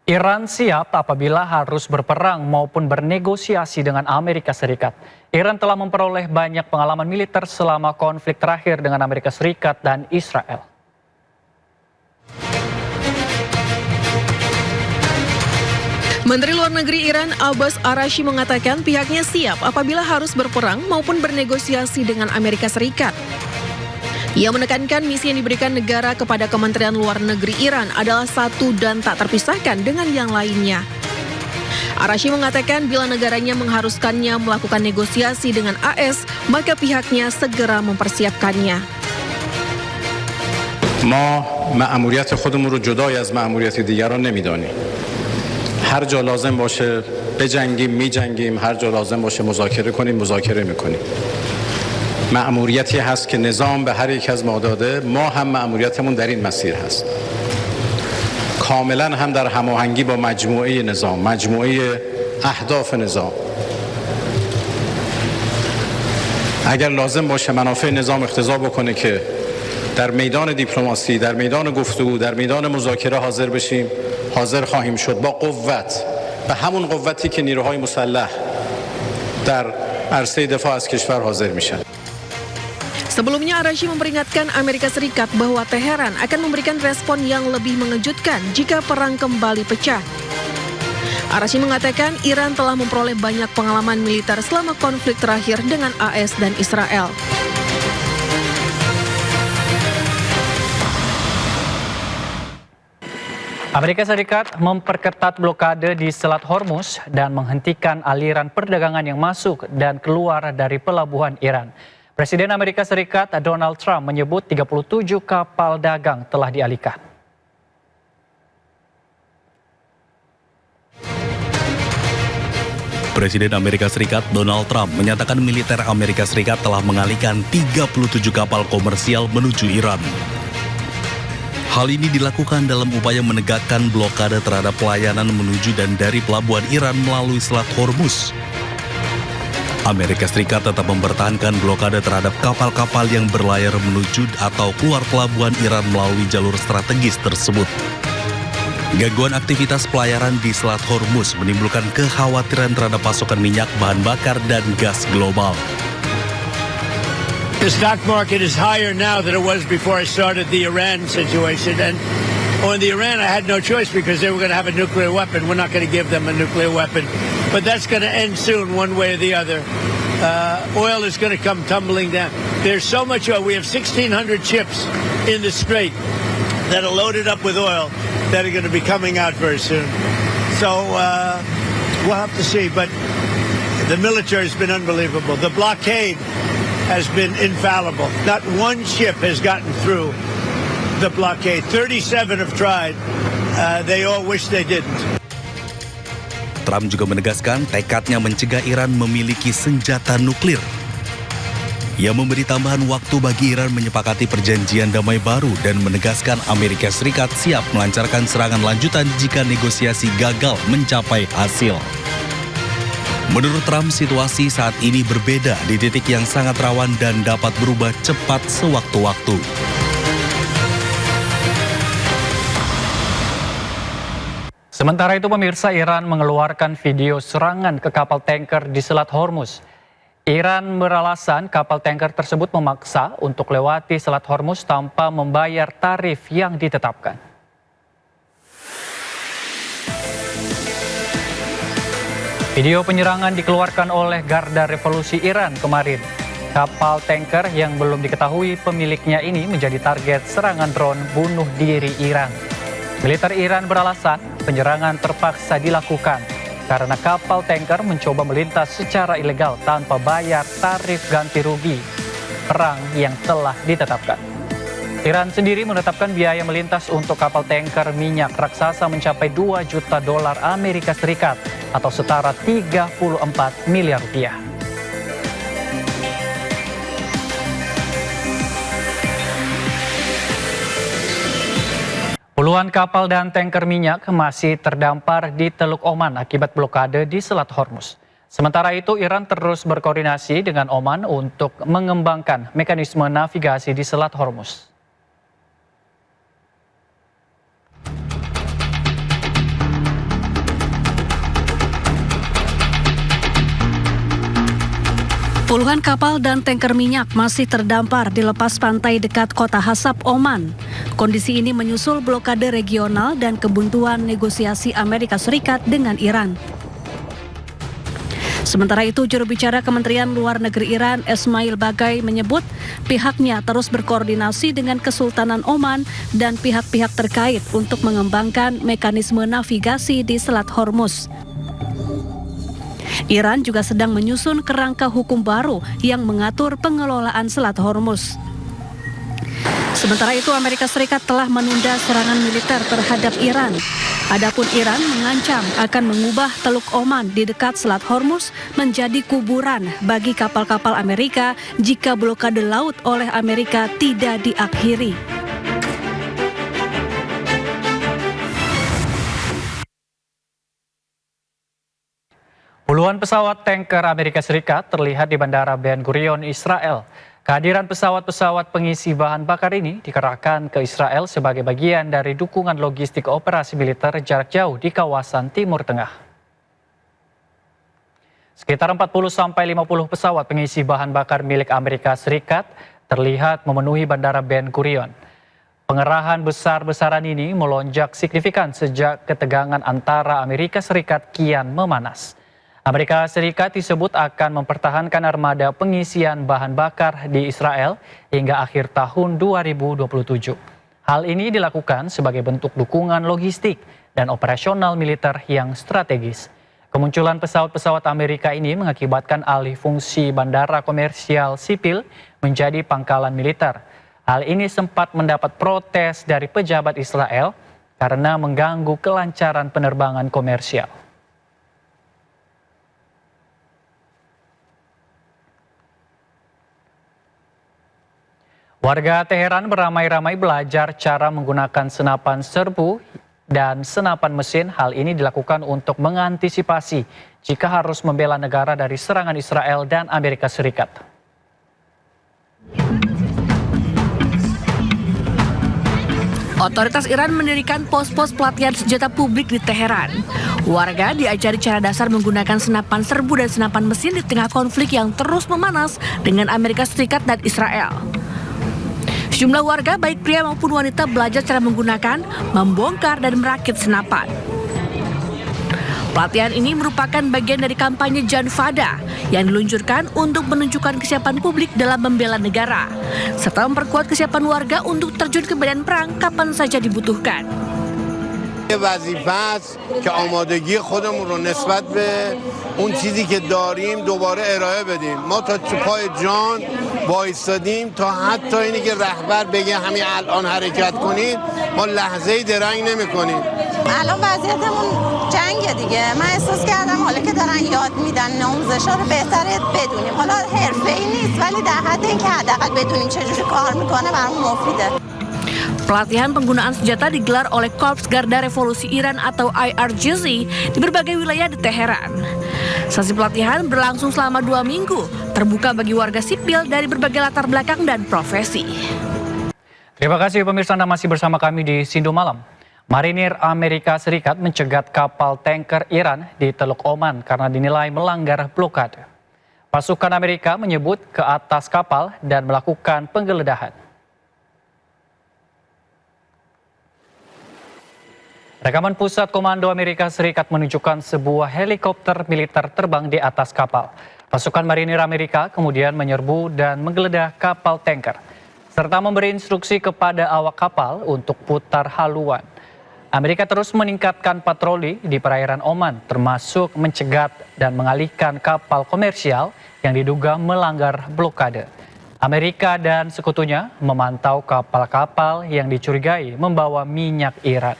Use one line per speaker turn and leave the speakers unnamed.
Iran siap apabila harus berperang maupun bernegosiasi dengan Amerika Serikat. Iran telah memperoleh banyak pengalaman militer selama konflik terakhir dengan Amerika Serikat dan Israel.
Menteri Luar Negeri Iran Abbas Araghchi mengatakan pihaknya siap apabila harus berperang maupun bernegosiasi dengan Amerika Serikat. Ia menekankan misi yang diberikan negara kepada Kementerian Luar Negeri Iran adalah satu dan tak terpisahkan dengan yang lainnya. Araghchi mengatakan bila negaranya mengharuskannya melakukan negosiasi dengan AS, maka pihaknya segera mempersiapkannya.
ما مأموریت خودمون رو جدای از مأموریت دیگران نمیدانیم. هر جا لازم باشه بجنگیم میجنگیم، هر جا لازم باشه مذاکره کنیم مذاکره میکنیم. مأموریتی هست که نظام به هر یک از ما داده، ما هم مأموریتمون در این مسیر هست. کاملا هم در هماهنگی با مجموعه نظام، مجموعه اهداف نظام. اگر لازم باشه منافع نظام اقتضا بکنه که در میدان دیپلماسی، در میدان گفتگو، در میدان مذاکره حاضر بشیم، حاضر خواهیم شد با قوت و همون قوتی که نیروهای مسلح در عرصه دفاع از کشور حاضر میشن.
Sebelumnya Araghchi memperingatkan Amerika Serikat bahwa Teheran akan memberikan respon yang lebih mengejutkan jika perang kembali pecah. Araghchi mengatakan Iran telah memperoleh banyak pengalaman militer selama konflik terakhir dengan AS dan Israel.
Amerika Serikat memperketat blokade di Selat Hormuz dan menghentikan aliran perdagangan yang masuk dan keluar dari pelabuhan Iran. Presiden Amerika Serikat Donald Trump menyebut 37 kapal dagang telah dialihkan.
Presiden Amerika Serikat Donald Trump menyatakan militer Amerika Serikat telah mengalihkan 37 kapal komersial menuju Iran. Hal ini dilakukan dalam upaya menegakkan blokade terhadap pelayanan menuju dan dari pelabuhan Iran melalui Selat Hormuz. Amerika Serikat tetap mempertahankan blokade terhadap kapal-kapal yang berlayar menuju atau keluar pelabuhan Iran melalui jalur strategis tersebut. Gangguan aktivitas pelayaran di Selat Hormuz menimbulkan kekhawatiran terhadap pasokan minyak, bahan bakar, dan gas global.
The stock market is higher now than it was before I started the Iran situation. And on the Iran, I had no choice because they were going to have a nuclear weapon. We're not going to give them a nuclear weapon. But that's going to end soon, one way or the other. Oil is going to come tumbling down. There's so much oil. We have 1,600 ships in the Strait that are loaded up with oil that are going to be coming out very soon. So we'll have to see. But the military has been unbelievable. The blockade has been infallible. Not one ship has gotten through the blockade. 37 have tried. They all wish they didn't.
Trump juga menegaskan tekadnya mencegah Iran memiliki senjata nuklir. Ia memberi tambahan waktu bagi Iran menyepakati perjanjian damai baru dan menegaskan Amerika Serikat siap melancarkan serangan lanjutan jika negosiasi gagal mencapai hasil. Menurut Trump, situasi saat ini berbeda di titik yang sangat rawan dan dapat berubah cepat sewaktu-waktu.
Sementara itu pemirsa, Iran mengeluarkan video serangan ke kapal tanker di Selat Hormuz. Iran beralasan kapal tanker tersebut memaksa untuk lewati Selat Hormuz tanpa membayar tarif yang ditetapkan. Video penyerangan dikeluarkan oleh Garda Revolusi Iran kemarin. Kapal tanker yang belum diketahui pemiliknya ini menjadi target serangan drone bunuh diri Iran. Militer Iran beralasan penyerangan terpaksa dilakukan karena kapal tanker mencoba melintas secara ilegal tanpa bayar tarif ganti rugi perang yang telah ditetapkan. Iran sendiri menetapkan biaya melintas untuk kapal tanker minyak raksasa mencapai 2 juta dolar Amerika Serikat atau setara 34 miliar rupiah. Puluhan kapal dan tanker minyak masih terdampar di Teluk Oman akibat blokade di Selat Hormuz. Sementara itu, Iran terus berkoordinasi dengan Oman untuk mengembangkan mekanisme navigasi di Selat Hormuz.
Puluhan kapal dan tanker minyak masih terdampar di lepas pantai dekat kota Hasab, Oman. Kondisi ini menyusul blokade regional dan kebuntuan negosiasi Amerika Serikat dengan Iran. Sementara itu, juru bicara Kementerian Luar Negeri Iran, Esmail Bagai, menyebut pihaknya terus berkoordinasi dengan Kesultanan Oman dan pihak-pihak terkait untuk mengembangkan mekanisme navigasi di Selat Hormuz. Iran juga sedang menyusun kerangka hukum baru yang mengatur pengelolaan Selat Hormuz. Sementara itu, Amerika Serikat telah menunda serangan militer terhadap Iran. Adapun Iran mengancam akan mengubah Teluk Oman di dekat Selat Hormuz menjadi kuburan bagi kapal-kapal Amerika jika blokade laut oleh Amerika tidak diakhiri.
Puluhan pesawat tanker Amerika Serikat terlihat di Bandara Ben Gurion, Israel. Kehadiran pesawat-pesawat pengisi bahan bakar ini dikerahkan ke Israel sebagai bagian dari dukungan logistik operasi militer jarak jauh di kawasan Timur Tengah. Sekitar 40-50 pesawat pengisi bahan bakar milik Amerika Serikat terlihat memenuhi Bandara Ben Gurion. Pengerahan besar-besaran ini melonjak signifikan sejak ketegangan antara Amerika Serikat kian memanas. Amerika Serikat disebut akan mempertahankan armada pengisian bahan bakar di Israel hingga akhir tahun 2027. Hal ini dilakukan sebagai bentuk dukungan logistik dan operasional militer yang strategis. Kemunculan pesawat-pesawat Amerika ini mengakibatkan alih fungsi bandara komersial sipil menjadi pangkalan militer. Hal ini sempat mendapat protes dari pejabat Israel karena mengganggu kelancaran penerbangan komersial. Warga Teheran beramai-ramai belajar cara menggunakan senapan serbu dan senapan mesin. Hal ini dilakukan untuk mengantisipasi jika harus membela negara dari serangan Israel dan Amerika Serikat.
Otoritas Iran mendirikan pos-pos pelatihan senjata publik di Teheran. Warga diajari cara dasar menggunakan senapan serbu dan senapan mesin di tengah konflik yang terus memanas dengan Amerika Serikat dan Israel. Sejumlah warga baik pria maupun wanita belajar cara menggunakan, membongkar dan merakit senapan. Pelatihan ini merupakan bagian dari kampanye Jan Fada yang diluncurkan untuk menunjukkan kesiapan publik dalam membela negara, serta memperkuat kesiapan warga untuk terjun ke medan perang kapan saja dibutuhkan.
وظیفه است که آمادگی خودمون رو نسبت به اون چیزی که داریم دوباره ارائه بدیم. ما تا پای جان وایستادیم تا حتی اینی که رهبر بگه همین الان حرکت کنید ما لحظه‌ای درنگ نمی‌کنیم.
الان وضعیتمون جنگه دیگه. من احساس کردم حالا که دارن یاد میدن آموزش‌ها رو بهتره بدونیم. حالا حرفه‌ای نیست ولی در حد اینکه حداقل بدونیم چجوری کار میکنه برامون مفیده.
Pelatihan penggunaan senjata digelar oleh Korps Garda Revolusi Iran atau IRGC di berbagai wilayah di Teheran. Sesi pelatihan berlangsung selama 2 minggu, terbuka bagi warga sipil dari berbagai latar belakang dan profesi.
Terima kasih pemirsa, Anda masih bersama kami di Sindo Malam. Marinir Amerika Serikat mencegat kapal tanker Iran di Teluk Oman karena dinilai melanggar blokade. Pasukan Amerika menyebut ke atas kapal dan melakukan penggeledahan. Rekaman Pusat Komando Amerika Serikat menunjukkan sebuah helikopter militer terbang di atas kapal. Pasukan marinir Amerika kemudian menyerbu dan menggeledah kapal tanker, serta memberi instruksi kepada awak kapal untuk putar haluan. Amerika terus meningkatkan patroli di perairan Oman, termasuk mencegat dan mengalihkan kapal komersial yang diduga melanggar blokade. Amerika dan sekutunya memantau kapal-kapal yang dicurigai membawa minyak Iran.